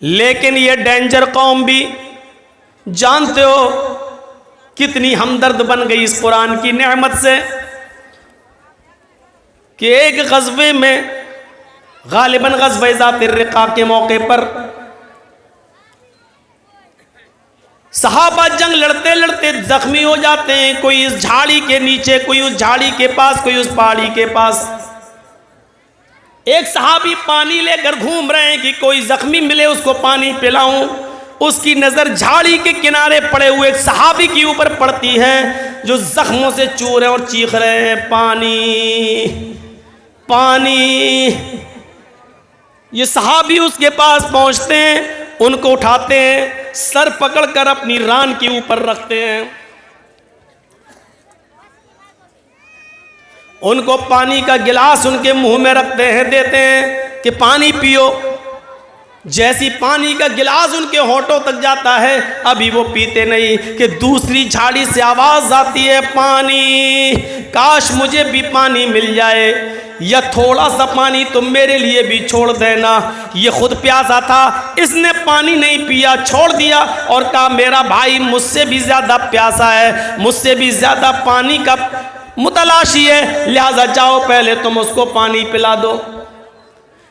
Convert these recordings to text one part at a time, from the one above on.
लेकिन ये डेंजर कौम भी जानते हो कितनी हमदर्द बन गई इस कुरान की नेमत से कि एक गज़वे में गालिबन गज़वे ज़ात रिक़ा के मौके पर सहाबा जंग लड़ते लड़ते जख्मी हो जाते हैं। कोई इस झाड़ी के नीचे, कोई उस झाड़ी के पास, कोई उस पहाड़ी के पास। एक सहाबी पानी लेकर घूम रहे हैं कि कोई जख्मी मिले उसको पानी पिलाऊं। उसकी नजर झाड़ी के किनारे पड़े हुए एक सहाबी के ऊपर पड़ती है जो जख्मों से चू रहे हैं और चीख रहे हैं, पानी पानी। ये सहाबी उसके पास पहुंचते हैं, उनको उठाते हैं, सर पकड़कर अपनी रान के ऊपर रखते हैं, उनको पानी का गिलास उनके मुंह में रखते हैं, देते हैं कि पानी पियो। जैसी पानी का गिलास उनके होठों तक जाता है, अभी वो पीते नहीं कि दूसरी झाड़ी से आवाज आती है, पानी, काश मुझे भी पानी मिल जाए, या थोड़ा सा पानी तुम मेरे लिए भी छोड़ देना। ये खुद प्यासा था, इसने पानी नहीं पिया, छोड़ दिया और कहा मेरा भाई मुझसे भी ज्यादा प्यासा है, मुझसे भी ज्यादा पानी का मुतलाशी है, लिहाजा जाओ पहले तुम उसको पानी पिला दो।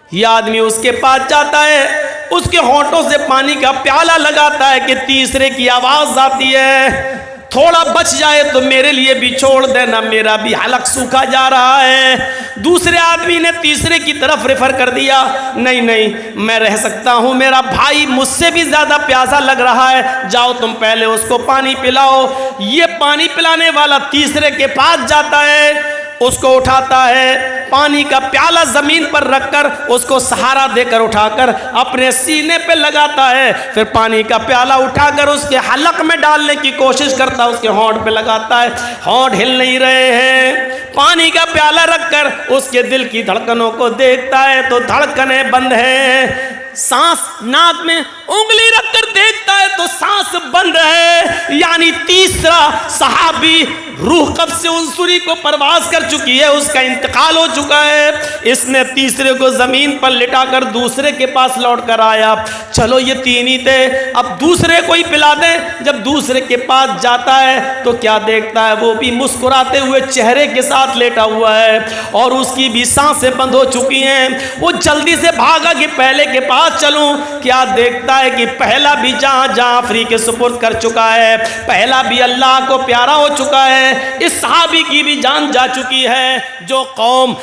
ये आदमी उसके पास जाता है, उसके होठों से पानी का प्याला लगाता है कि तीसरे की आवाज आती है, थोड़ा बच जाए तो मेरे लिए भी छोड़ देना, मेरा भी हलक सूखा जा रहा है। दूसरे आदमी ने तीसरे की तरफ रेफर कर दिया, नहीं नहीं मैं रह सकता हूँ, मेरा भाई मुझसे भी ज़्यादा प्यासा लग रहा है, जाओ तुम पहले उसको पानी पिलाओ। ये पानी पिलाने वाला तीसरे के पास जाता है, उसको उठाता है, पानी का प्याला जमीन पर रखकर उसको सहारा देकर उठाकर अपने सीने पे लगाता है, फिर पानी का प्याला उठाकर उसके हलक में डालने की कोशिश करता है, उसके होंठ पे लगाता है, होंठ हिल नहीं रहे हैं। पानी का प्याला रखकर उसके दिल की धड़कनों को देखता है तो धड़कनें बंद हैं, सांस नाक में उंगली रखकर देखता है तो सांस बंद है। यानी तीसरा सहाबी रूह कब से उनसुरी को परवास कर चुकी है, उसका इंतकाल हो चुका है। इसने तीसरे को जमीन पर लिटाकर दूसरे के पास लौट कर आया, चलो ये तीन ही थे, अब दूसरे को ही पिला दें। जब दूसरे के पास जाता है तो क्या देखता है, वो भी मुस्कुराते हुए चेहरे के साथ लेटा हुआ है और उसकी भी सांसें बंद हो चुकी हैं। वो जल्दी से भागा कि पहले के पास चलूं, क्या देखता है कि पहला भी जहां जहां फ्री के सुपुर्द कर चुका है, पहला भी अल्लाह को प्यारा हो चुका है, इस सहाबी की भी जान जा चुकी है। जो कौम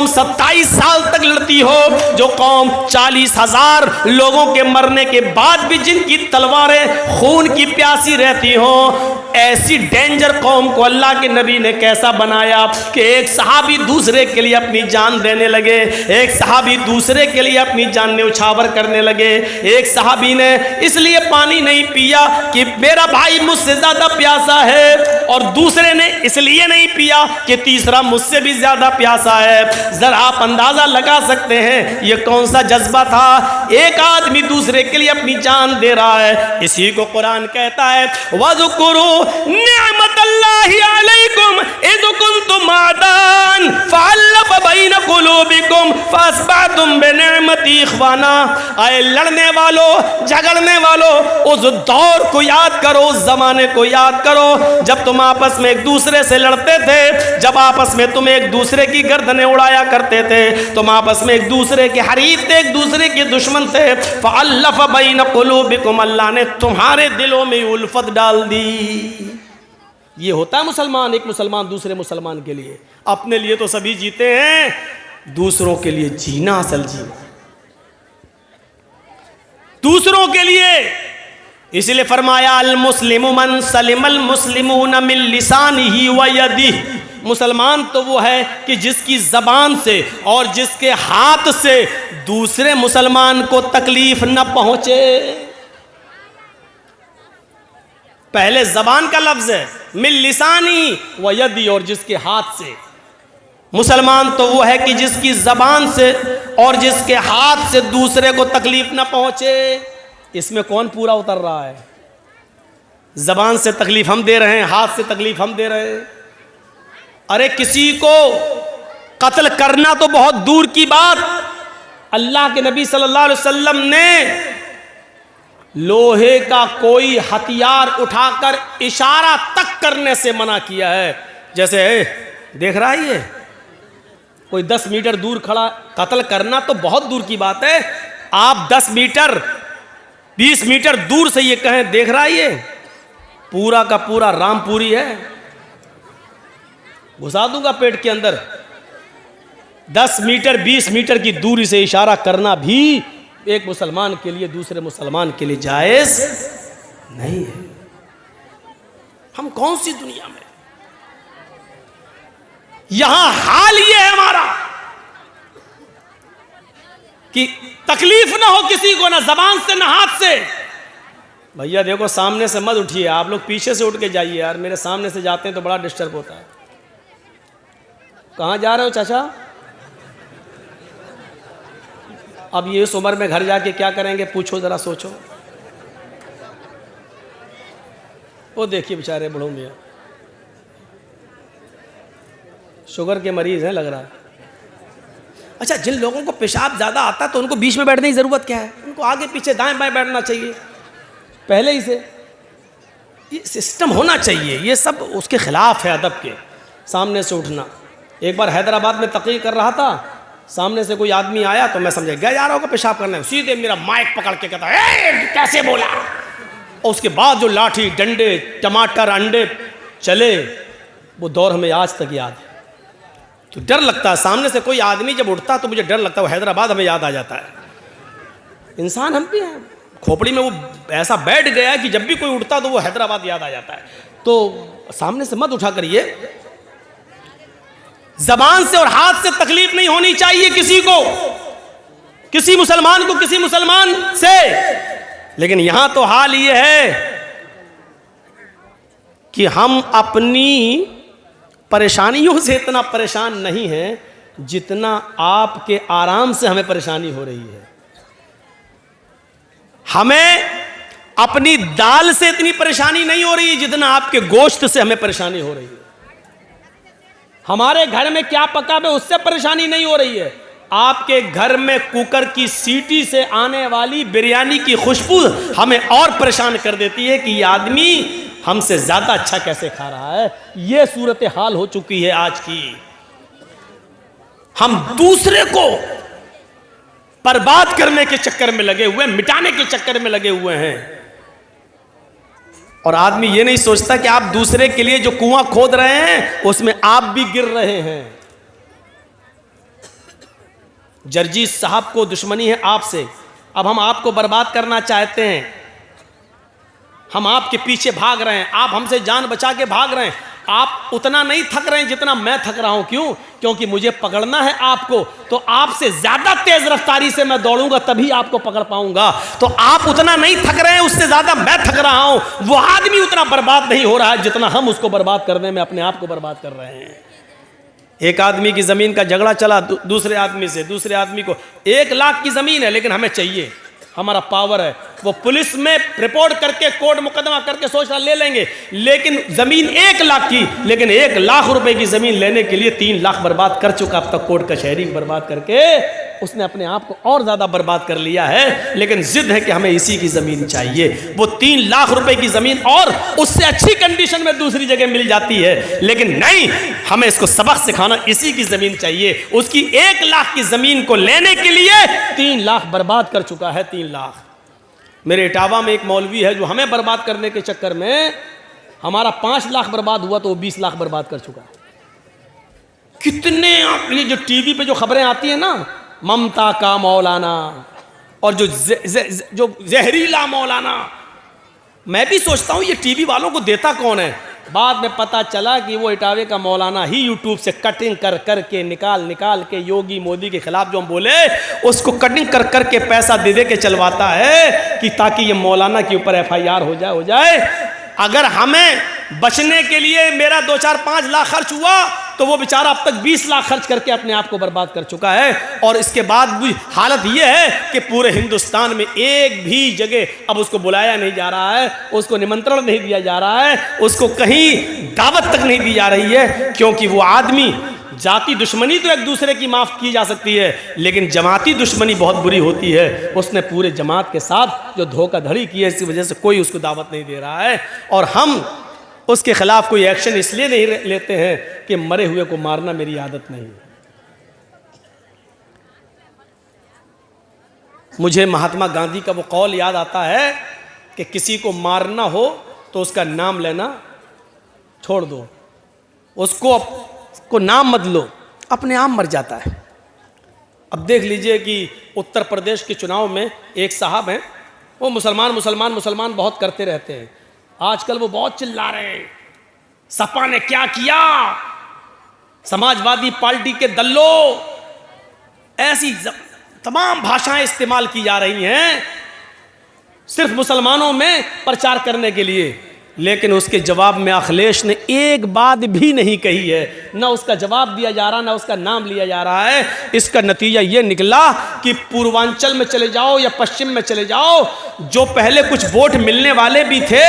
27 साल तक लड़ती हो, जो कौम 40,000 लोगों के मरने के बाद भी जिनकी तलवारें खून की प्यासी रहती हो, ऐसी डेंजर कौम को अल्लाह के नबी ने कैसा बनाया कि एक सहाबी दूसरे के लिए अपनी जान देने लगे, एक सहाबी दूसरे के लिए अपनी जान न्यौछावर करने लगे। एक सहाबी ने इसलिए पानी नहीं पिया कि मेरा भाई मुझसे ज्यादा प्यासा है, और दूसरे ने इसलिए नहीं पिया कि तीसरा मुझसे भी ज्यादा प्यासा है। जरा आप अंदाजा लगा सकते हैं ये कौन सा जज्बा था, एक आदमी दूसरे के लिए अपनी जान दे रहा है। इसी को कुरान कहता है, वज़कुरू निअमतल्लाहि अलैकुम इज़ कुंतुम आदान फ़अल्लफ़ बैन क़ुलूबिकुम फ़अस्बहतुम बिनिअमती इख़वाना। आए लड़ने वालों, झगड़ने वालों, उस दौर को याद करो, उस जमाने को याद करो जब तुम आपस में एक दूसरे से लड़ते थे, जब आपस में तुम एक दूसरे की गर्दनें उड़ाया करते थे, तुम आपस में एक दूसरे के हरीफ थे, एक दूसरे के दुश्मन थे। फ़अल्लफ़ बैन क़ुलूबिकुम, अल्लाह ने तुम्हारे दिलों में उल्फत डाल दी। ये होता है मुसलमान, एक मुसलमान दूसरे मुसलमान के लिए। अपने लिए तो सभी जीते हैं, दूसरों के लिए जीना असल जीना, दूसरों के लिए। इसलिए फरमाया अल मुस्लिमु मन सलिमल मुस्लिमून मिन लिसानिही व यदिही, मुसलमान तो वो है कि जिसकी ज़बान से और जिसके हाथ से दूसरे मुसलमान को तकलीफ न पहुंचे। पहले जबान का लफ्ज है, मिन लिसानी व यदी, और जिसके हाथ से। मुसलमान तो वो है कि जिसकी जबान से और जिसके हाथ से दूसरे को तकलीफ न पहुंचे। इसमें कौन पूरा उतर रहा है? जबान से तकलीफ हम दे रहे हैं, हाथ से तकलीफ हम दे रहे हैं। अरे किसी को कत्ल करना तो बहुत दूर की बात, अल्लाह के नबी सल्लल्लाहु अलैहि वसल्लम ने लोहे का कोई हथियार उठाकर इशारा तक करने से मना किया है। जैसे देख रहा है ये कोई 10 मीटर दूर खड़ा, कत्ल करना तो बहुत दूर की बात है, आप 10 मीटर 20 मीटर दूर से ये कहें देख रहा है ये पूरा का पूरा रामपुरी है, घुसा दूंगा पेट के अंदर। 10 मीटर 20 मीटर की दूरी से इशारा करना भी एक मुसलमान के लिए दूसरे मुसलमान के लिए जायज नहीं है। हम कौन सी दुनिया में, यहां हाल ये है हमारा कि तकलीफ ना हो किसी को, ना जबान से ना हाथ से। भैया देखो सामने से मत उठिए, आप लोग पीछे से उठ के जाइए यार, मेरे सामने से जाते हैं तो बड़ा डिस्टर्ब होता है। कहां जा रहे हो चाचा? अब ये इस उम्र में घर जाके क्या करेंगे पूछो जरा, सोचो। वो देखिए बेचारे बूढ़ों मियां शुगर के मरीज हैं लग रहा है। अच्छा, जिन लोगों को पेशाब ज़्यादा आता है तो उनको बीच में बैठने की ज़रूरत क्या है? उनको आगे पीछे दाएं बाएं बैठना चाहिए पहले ही से। ये सिस्टम होना चाहिए, ये सब उसके ख़िलाफ़ है अदब के। सामने से उठना, एक बार हैदराबाद में तकरीर कर रहा था, सामने से कोई आदमी आया तो मैं समझा गया जा रहा होगा पेशाब करने, सीधे मेरा माइक पकड़ के कहता है कैसे बोला। और उसके बाद जो लाठी डंडे टमाटर अंडे चले वो दौर हमें आज तक याद है। तो डर लगता है, सामने से कोई आदमी जब उठता तो मुझे डर लगता है, वो हैदराबाद हमें याद आ जाता है। इंसान हम भी हैं, खोपड़ी में वो ऐसा बैठ गया है कि जब भी कोई उठता तो वो हैदराबाद याद आ जाता है। तो सामने से मत उठा करिए, जबान से और हाथ से तकलीफ नहीं होनी चाहिए किसी को, किसी मुसलमान को किसी मुसलमान से। लेकिन यहां तो हाल ये है कि हम अपनी परेशानियों से इतना परेशान नहीं हैं जितना आपके आराम से हमें परेशानी हो रही है। हमें अपनी दाल से इतनी परेशानी नहीं हो रही है जितना आपके गोश्त से हमें परेशानी हो रही है। हमारे घर में क्या पका है उससे परेशानी नहीं हो रही है, आपके घर में कुकर की सीटी से आने वाली बिरयानी की खुशबू हमें और परेशान कर देती है कि ये आदमी हमसे ज्यादा अच्छा कैसे खा रहा है। ये सूरत हाल हो चुकी है आज की। हम दूसरे को बर्बाद करने के चक्कर में लगे हुए, मिटाने के चक्कर में लगे हुए हैं। और आदमी ये नहीं सोचता कि आप दूसरे के लिए जो कुआं खोद रहे हैं उसमें आप भी गिर रहे हैं। जर्जीस साहब को दुश्मनी है आपसे, अब हम आपको बर्बाद करना चाहते हैं, हम आपके पीछे भाग रहे हैं, आप हमसे जान बचा के भाग रहे हैं। आप उतना नहीं थक रहे हैं जितना मैं थक रहा हूं। क्यों? क्योंकि मुझे पकड़ना है आपको, तो आपसे ज्यादा तेज रफ्तारी से मैं दौड़ूंगा तभी आपको पकड़ पाऊंगा। तो आप उतना नहीं थक रहे हैं, उससे ज्यादा मैं थक रहा हूं। वो आदमी उतना बर्बाद नहीं हो रहा है जितना हम उसको बर्बाद करने में अपने आप को बर्बाद कर रहे हैं। एक आदमी की जमीन का झगड़ा चला दूसरे आदमी से, दूसरे आदमी को 1 लाख की जमीन है लेकिन हमें चाहिए, हमारा पावर है। वो पुलिस में रिपोर्ट करके कोर्ट मुकदमा करके सोच रहा ले लेंगे, लेकिन जमीन 1 लाख की, लेकिन 1 लाख रुपए की जमीन लेने के लिए 3 लाख बर्बाद कर चुका अब तक, कोर्ट कचहरी बर्बाद करके उसने अपने आप को और ज्यादा बर्बाद कर लिया है। लेकिन जिद है कि हमें इसी की जमीन चाहिए। वो 3 लाख रुपए की जमीन और उससे अच्छी कंडीशन में दूसरी जगह मिल जाती है, लेकिन नहीं, हमें इसको सबक सिखाना, इसी की जमीन चाहिए। उसकी 1 लाख की जमीन को लेने के लिए 3 लाख बर्बाद कर चुका है। 3 लाख। मेरे इटावा में एक मौलवी है जो हमें बर्बाद करने के चक्कर में हमारा 5 लाख बर्बाद हुआ तो वो 20 लाख बर्बाद कर चुका है। कितने ये जो टीवी पे जो खबरें आती है ना, ममता का मौलाना और जो जहरीला मौलाना, मैं भी सोचता हूं ये टीवी वालों को देता कौन है। बाद में पता चला कि वो इटावे का मौलाना ही यूट्यूब से कटिंग कर कर के निकाल के योगी मोदी के खिलाफ जो हम बोले उसको कटिंग कर कर के पैसा दे दे के चलवाता है कि ताकि ये मौलाना के ऊपर FIR हो जाए। अगर हमें बचने के लिए मेरा 2, 4, 5 लाख खर्च हुआ तो वो बेचारा अब तक 20 लाख खर्च करके अपने आप को बर्बाद कर चुका है। और इसके बाद भी हालत ये है कि पूरे हिंदुस्तान में एक भी जगह अब उसको बुलाया नहीं जा रहा है, उसको निमंत्रण नहीं दिया जा रहा है, उसको कहीं दावत तक नहीं दी जा रही है, क्योंकि वो आदमी जाति दुश्मनी तो एक दूसरे की माफ़ की जा सकती है, लेकिन जमाती दुश्मनी बहुत बुरी होती है। उसने पूरे जमात के साथ जो धोखाधड़ी की है, इसी वजह से कोई उसको दावत नहीं दे रहा है। और हम उसके खिलाफ कोई एक्शन इसलिए नहीं लेते हैं कि मरे हुए को मारना मेरी आदत नहीं है। मुझे महात्मा गांधी का वो कौल याद आता है कि किसी को मारना हो तो उसका नाम लेना छोड़ दो, उसको नाम मत लो, अपने आप मर जाता है। अब देख लीजिए कि उत्तर प्रदेश के चुनाव में एक साहब हैं, वो मुसलमान मुसलमान मुसलमान बहुत करते रहते हैं। आजकल वो बहुत चिल्ला रहे हैं, सपा ने क्या किया, समाजवादी पार्टी के दल्लो, ऐसी तमाम भाषाएं इस्तेमाल की जा रही हैं सिर्फ मुसलमानों में प्रचार करने के लिए। लेकिन उसके जवाब में अखिलेश ने एक बात भी नहीं कही है, ना उसका जवाब दिया जा रहा, ना उसका नाम लिया जा रहा है। इसका नतीजा ये निकला कि पूर्वांचल में चले जाओ या पश्चिम में चले जाओ, जो पहले कुछ वोट मिलने वाले भी थे,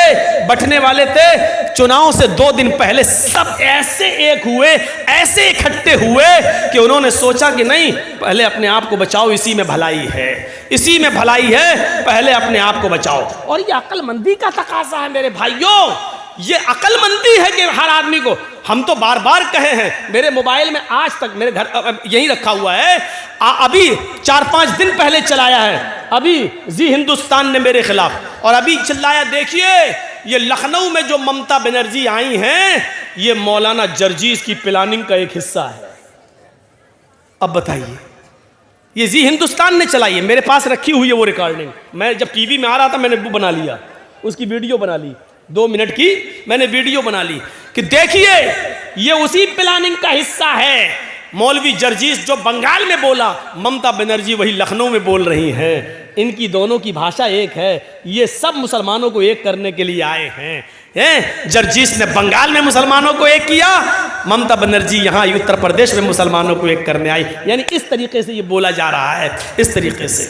बंटने वाले थे, चुनाव से 2 दिन पहले सब ऐसे एक हुए, ऐसे इकट्ठे हुए कि उन्होंने सोचा कि नहीं, पहले अपने आप को बचाओ, इसी में भलाई है, इसी में भलाई है, पहले अपने आप को बचाओ। और ये अक्लमंदी का तकाजा है मेरे भाइयों, ये अक्लमंदी है कि हर आदमी को, हम तो बार बार कहे हैं, मेरे मोबाइल में आज तक मेरे घर यही रखा हुआ है, अभी 4-5 दिन पहले चलाया है, अभी जी हिंदुस्तान ने मेरे खिलाफ, और अभी चिल्लाया, देखिए ये लखनऊ में जो ममता बनर्जी आई हैं, ये मौलाना जर्जीस की प्लानिंग का एक हिस्सा है। अब बताइए, ये जी हिंदुस्तान ने चलाई है, मेरे पास रखी हुई है वो रिकॉर्डिंग। मैं जब टीवी में आ रहा था मैंने वो बना लिया, उसकी वीडियो बना ली, 2 मिनट की मैंने वीडियो बना ली कि देखिए ये उसी प्लानिंग का हिस्सा है। मौलवी जर्जीस जो बंगाल में बोला, ममता बनर्जी वही लखनऊ में बोल रही हैं। इनकी दोनों की भाषा एक है, ये सब मुसलमानों को एक करने के लिए आए हैं। जर्जीस ने बंगाल में मुसलमानों को एक किया, ममता बनर्जी यहाँ उत्तर प्रदेश में मुसलमानों को एक करने आई। यानी इस तरीके से ये बोला जा रहा है, इस तरीके से।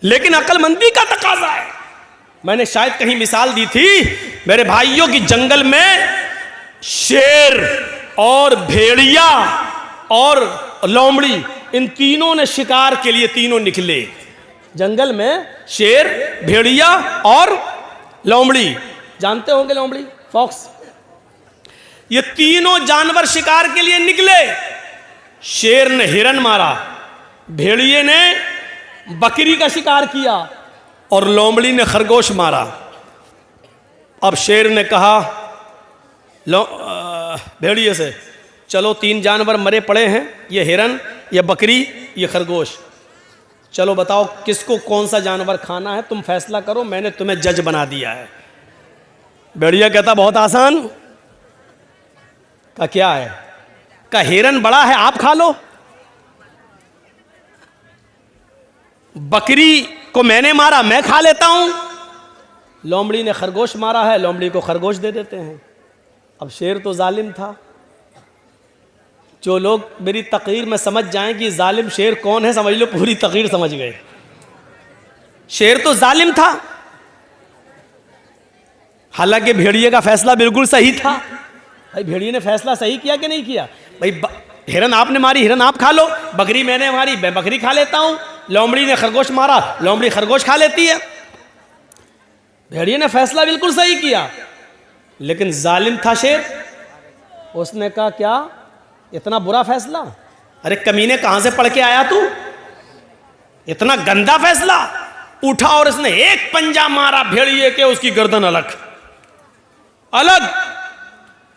लेकिन अक्लमंदी का तकाजा है। मैंने शायद कहीं मिसाल दी थी मेरे भाइयों की, जंगल में शेर और भेड़िया और लोमड़ी, इन तीनों ने शिकार के लिए तीनों निकले। जंगल में शेर, भेड़िया और लोमड़ी, जानते होंगे लोमड़ी, फॉक्स, ये तीनों जानवर शिकार के लिए निकले। शेर ने हिरन मारा, भेड़िए ने बकरी का शिकार किया और लोमड़ी ने खरगोश मारा। अब शेर ने कहा भेड़िए से, चलो 3 जानवर मरे पड़े हैं, ये हिरन, ये बकरी, ये खरगोश, चलो बताओ किसको कौन सा जानवर खाना है, तुम फैसला करो, मैंने तुम्हें जज बना दिया है। भेड़िया कहता बहुत आसान। का क्या है? का हिरन बड़ा है, आप खा लो। बकरी को मैंने मारा, मैं खा लेता हूं। लोमड़ी ने खरगोश मारा है, लोमड़ी को खरगोश दे देते हैं। अब शेर तो जालिम था। जो लोग मेरी तकरीर में समझ जाएं कि जालिम शेर कौन है, समझ लो पूरी तकरीर समझ गए। शेर तो जालिम था, हालांकि भेड़िए का फैसला बिल्कुल सही था। भाई भेड़िए ने फैसला सही किया कि नहीं किया? भाई हिरन आपने मारी, हिरन आप खा लो, बकरी मैंने मारी, मैं बकरी खा लेता हूं। लोमड़ी ने खरगोश मारा, लोमड़ी खरगोश खा लेती है। भेड़िए ने फैसला बिल्कुल सही किया, लेकिन जालिम था शेर। उसने कहा क्या इतना बुरा फैसला? अरे कमीने कहां से पढ़ के आया तू, इतना गंदा फैसला? उठा और इसने एक पंजा मारा भेड़िए के, उसकी गर्दन अलग अलग।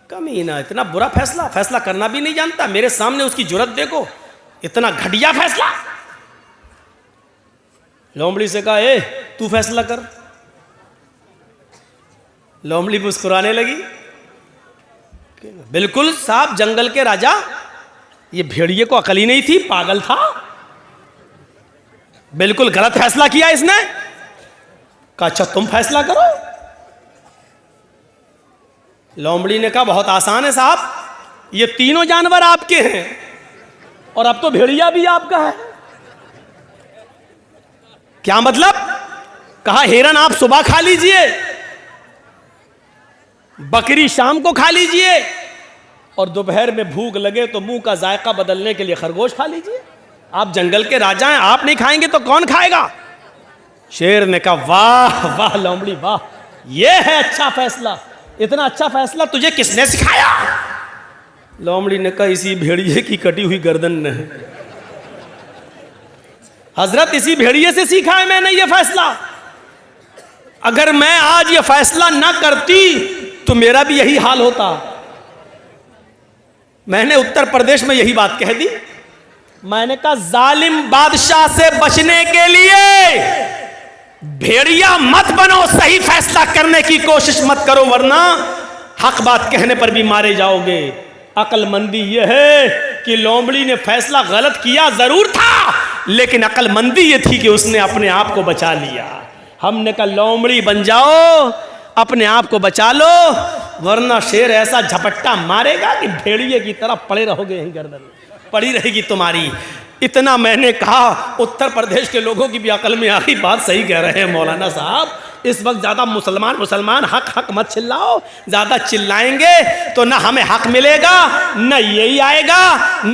कमीना इतना बुरा फैसला, फैसला करना भी नहीं जानता, मेरे सामने उसकी जुर्रत देखो, इतना घटिया फैसला। लोमड़ी से कहा ए तू फैसला कर। लोमड़ी मुस्कुराने लगी, बिल्कुल साहब जंगल के राजा, ये भेड़िए को अकल ही नहीं थी, पागल था, बिल्कुल गलत फैसला किया इसने। कहा अच्छा तुम फैसला करो। लोमड़ी ने कहा बहुत आसान है साहब, ये तीनों जानवर आपके हैं और अब तो भेड़िया भी आपका है। क्या मतलब? कहा हिरन आप सुबह खा लीजिए, बकरी शाम को खा लीजिए, और दोपहर में भूख लगे तो मुंह का जायका बदलने के लिए खरगोश खा लीजिए। आप जंगल के राजा हैं, आप नहीं खाएंगे तो कौन खाएगा? शेर ने कहा वाह वाह लोमड़ी वाह, ये है अच्छा फैसला। इतना अच्छा फैसला तुझे किसने सिखाया? लोमड़ी ने कहा इसी भेड़िए की कटी हुई गर्दन ने। हजरत इसी भेड़िए से सीखा है मैंने ये फैसला। अगर मैं आज ये फैसला ना करती तो मेरा भी यही हाल होता। मैंने उत्तर प्रदेश में यही बात कह दी। मैंने कहा जालिम बादशाह से बचने के लिए भेड़िया मत बनो, सही फैसला करने की कोशिश मत करो, वरना हक बात कहने पर भी मारे जाओगे। अक्लमंदी यह है कि लोमड़ी ने फैसला गलत किया जरूर था, लेकिन अक्लमंदी ये थी कि उसने अपने आप को बचा लिया। हमने कहा लोमड़ी बन जाओ, अपने आप को बचा लो, वरना शेर ऐसा झपट्टा मारेगा कि भेड़िए की तरह पड़े रहोगे, यहीं गर्दन पड़ी रहेगी तुम्हारी। इतना मैंने कहा, उत्तर प्रदेश के लोगों की भी अकल में आ गई, बात सही कह रहे हैं मौलाना साहब। इस वक्त ज़्यादा मुसलमान हक हक मत चिल्लाओ, ज़्यादा चिल्लाएंगे तो ना हमें हक मिलेगा, ना यही आएगा,